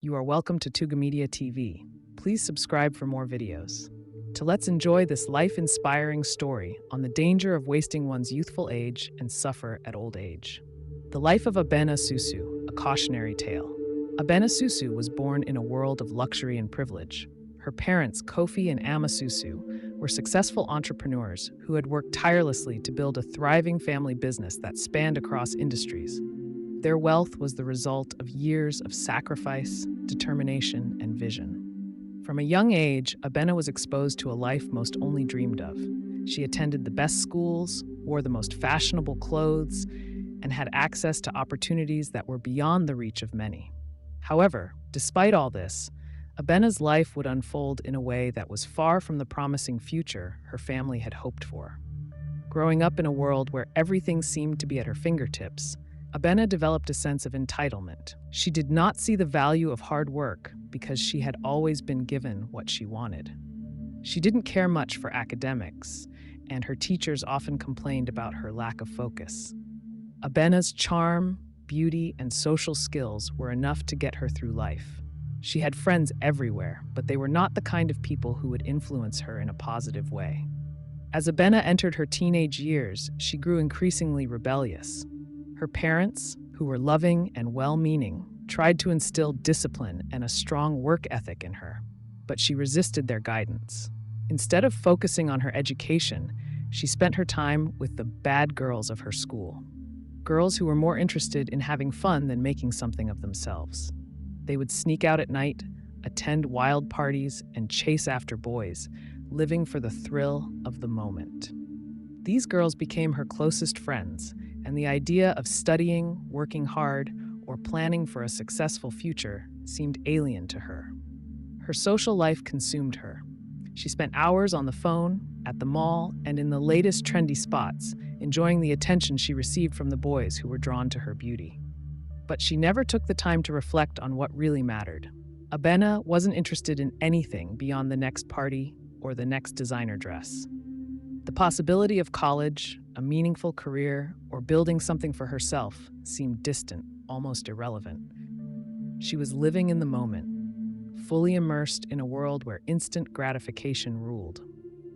You are welcome to Tuga Media TV. Please subscribe for more videos. Let's enjoy this life-inspiring story on the danger of wasting one's youthful age and suffer at old age. The Life of Abena Susu, a cautionary tale. Abena Susu was born in a world of luxury and privilege. Her parents, Kofi and Ama Susu, were successful entrepreneurs who had worked tirelessly to build a thriving family business that spanned across industries. Their wealth was the result of years of sacrifice, determination, and vision. From a young age, Abena was exposed to a life most only dreamed of. She attended the best schools, wore the most fashionable clothes, and had access to opportunities that were beyond the reach of many. However, despite all this, Abena's life would unfold in a way that was far from the promising future her family had hoped for. Growing up in a world where everything seemed to be at her fingertips, Abena developed a sense of entitlement. She did not see the value of hard work because she had always been given what she wanted. She didn't care much for academics, and her teachers often complained about her lack of focus. Abena's charm, beauty, and social skills were enough to get her through life. She had friends everywhere, but they were not the kind of people who would influence her in a positive way. As Abena entered her teenage years, she grew increasingly rebellious. Her parents, who were loving and well-meaning, tried to instill discipline and a strong work ethic in her, but she resisted their guidance. Instead of focusing on her education, she spent her time with the bad girls of her school, girls who were more interested in having fun than making something of themselves. They would sneak out at night, attend wild parties, and chase after boys, living for the thrill of the moment. These girls became her closest friends, and the idea of studying, working hard, or planning for a successful future seemed alien to her. Her social life consumed her. She spent hours on the phone, at the mall, and in the latest trendy spots, enjoying the attention she received from the boys who were drawn to her beauty. But she never took the time to reflect on what really mattered. Abena wasn't interested in anything beyond the next party or the next designer dress. The possibility of college, a meaningful career, or building something for herself seemed distant, almost irrelevant. She was living in the moment, fully immersed in a world where instant gratification ruled.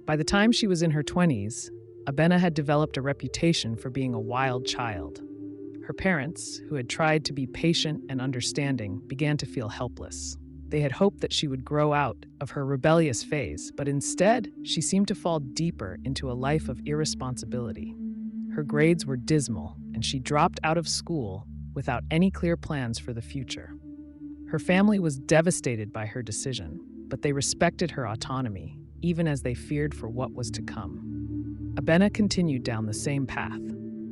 By the time she was in her 20s, Abena had developed a reputation for being a wild child. Her parents, who had tried to be patient and understanding, began to feel helpless. They had hoped that she would grow out of her rebellious phase, but instead, she seemed to fall deeper into a life of irresponsibility. Her grades were dismal, and she dropped out of school without any clear plans for the future. Her family was devastated by her decision, but they respected her autonomy, even as they feared for what was to come. Abena continued down the same path.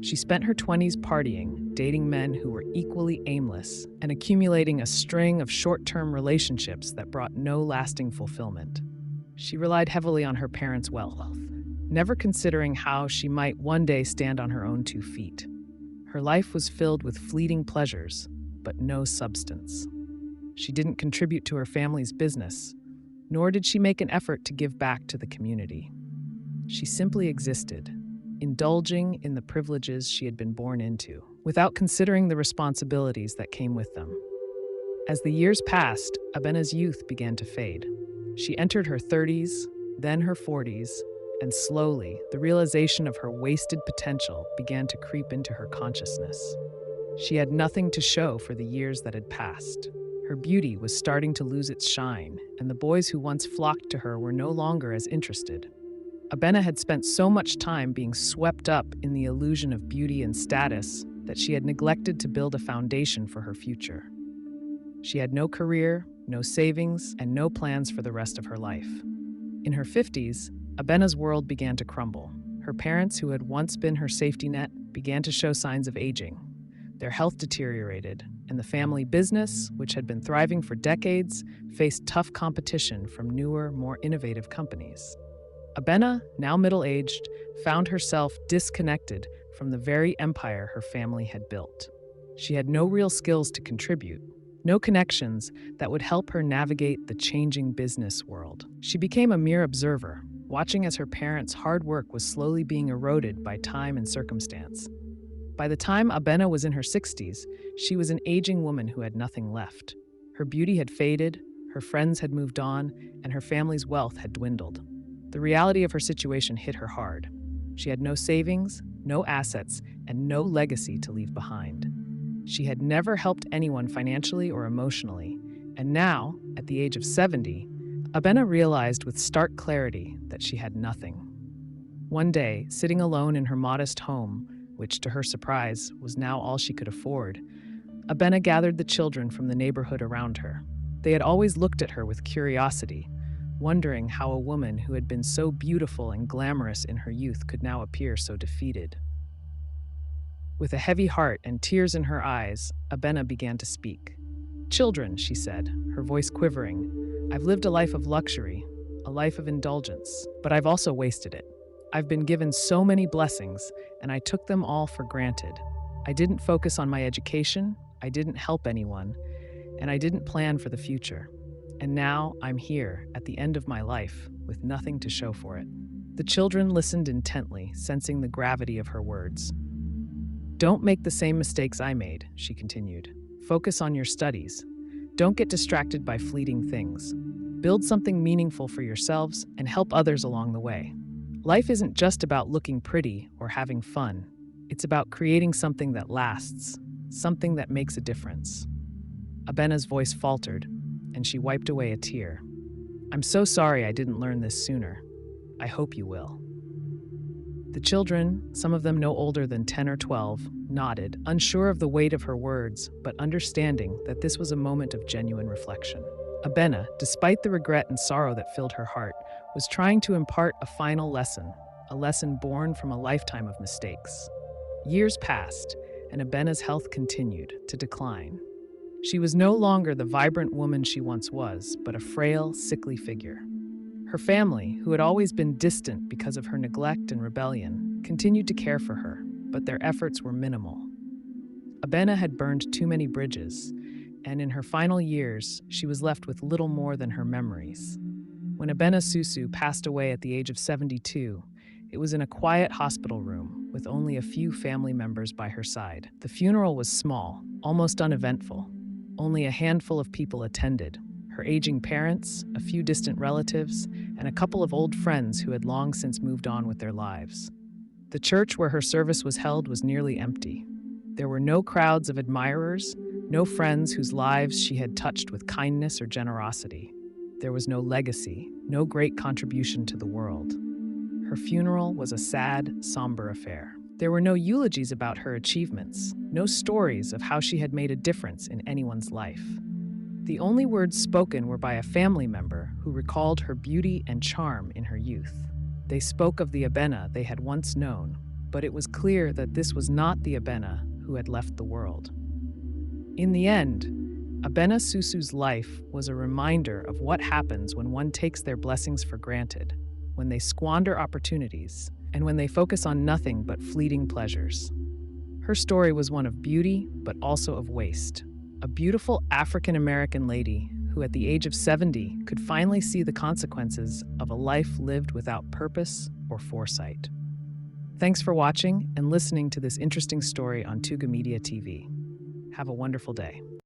She spent her 20s partying, dating men who were equally aimless, and accumulating a string of short-term relationships that brought no lasting fulfillment. She relied heavily on her parents' wealth, never considering how she might one day stand on her own 2 feet. Her life was filled with fleeting pleasures, but no substance. She didn't contribute to her family's business, nor did she make an effort to give back to the community. She simply existed, indulging in the privileges she had been born into, without considering the responsibilities that came with them. As the years passed, Abena's youth began to fade. She entered her 30s, then her 40s, and slowly, the realization of her wasted potential began to creep into her consciousness. She had nothing to show for the years that had passed. Her beauty was starting to lose its shine, and the boys who once flocked to her were no longer as interested. Abena had spent so much time being swept up in the illusion of beauty and status that she had neglected to build a foundation for her future. She had no career, no savings, and no plans for the rest of her life. In her 50s, Abena's world began to crumble. Her parents, who had once been her safety net, began to show signs of aging. Their health deteriorated, and the family business, which had been thriving for decades, faced tough competition from newer, more innovative companies. Abena, now middle-aged, found herself disconnected from the very empire her family had built. She had no real skills to contribute, no connections that would help her navigate the changing business world. She became a mere observer, watching as her parents' hard work was slowly being eroded by time and circumstance. By the time Abena was in her 60s, she was an aging woman who had nothing left. Her beauty had faded, her friends had moved on, and her family's wealth had dwindled. The reality of her situation hit her hard. She had no savings, no assets, and no legacy to leave behind. She had never helped anyone financially or emotionally, and now, at the age of 70, Abena realized with stark clarity that she had nothing. One day, sitting alone in her modest home, which to her surprise was now all she could afford, Abena gathered the children from the neighborhood around her. They had always looked at her with curiosity, wondering how a woman who had been so beautiful and glamorous in her youth could now appear so defeated. With a heavy heart and tears in her eyes, Abena began to speak. "Children," she said, her voice quivering, "I've lived a life of luxury, a life of indulgence, but I've also wasted it. I've been given so many blessings, and I took them all for granted. I didn't focus on my education, I didn't help anyone, and I didn't plan for the future. And now I'm here, at the end of my life, with nothing to show for it." The children listened intently, sensing the gravity of her words. "Don't make the same mistakes I made," she continued. "Focus on your studies. Don't get distracted by fleeting things. Build something meaningful for yourselves and help others along the way. Life isn't just about looking pretty or having fun. It's about creating something that lasts, something that makes a difference." Abena's voice faltered, and she wiped away a tear. "I'm so sorry I didn't learn this sooner. I hope you will." The children, some of them no older than 10 or 12, nodded, unsure of the weight of her words, but understanding that this was a moment of genuine reflection. Abena, despite the regret and sorrow that filled her heart, was trying to impart a final lesson, a lesson born from a lifetime of mistakes. Years passed, and Abena's health continued to decline. She was no longer the vibrant woman she once was, but a frail, sickly figure. Her family, who had always been distant because of her neglect and rebellion, continued to care for her, but their efforts were minimal. Abena had burned too many bridges, and in her final years, she was left with little more than her memories. When Abena Susu passed away at the age of 72, it was in a quiet hospital room with only a few family members by her side. The funeral was small, almost uneventful. Only a handful of people attended: her aging parents, a few distant relatives, and a couple of old friends who had long since moved on with their lives. The church where her service was held was nearly empty. There were no crowds of admirers, no friends whose lives she had touched with kindness or generosity. There was no legacy, no great contribution to the world. Her funeral was a sad, somber affair. There were no eulogies about her achievements, no stories of how she had made a difference in anyone's life. The only words spoken were by a family member who recalled her beauty and charm in her youth. They spoke of the Abena they had once known, but it was clear that this was not the Abena who had left the world. In the end, Abena Susu's life was a reminder of what happens when one takes their blessings for granted, when they squander opportunities, and when they focus on nothing but fleeting pleasures. Her story was one of beauty, but also of waste. A beautiful African-American lady who at the age of 70 could finally see the consequences of a life lived without purpose or foresight. Thanks for watching and listening to this interesting story on Tuga Media TV. Have a wonderful day.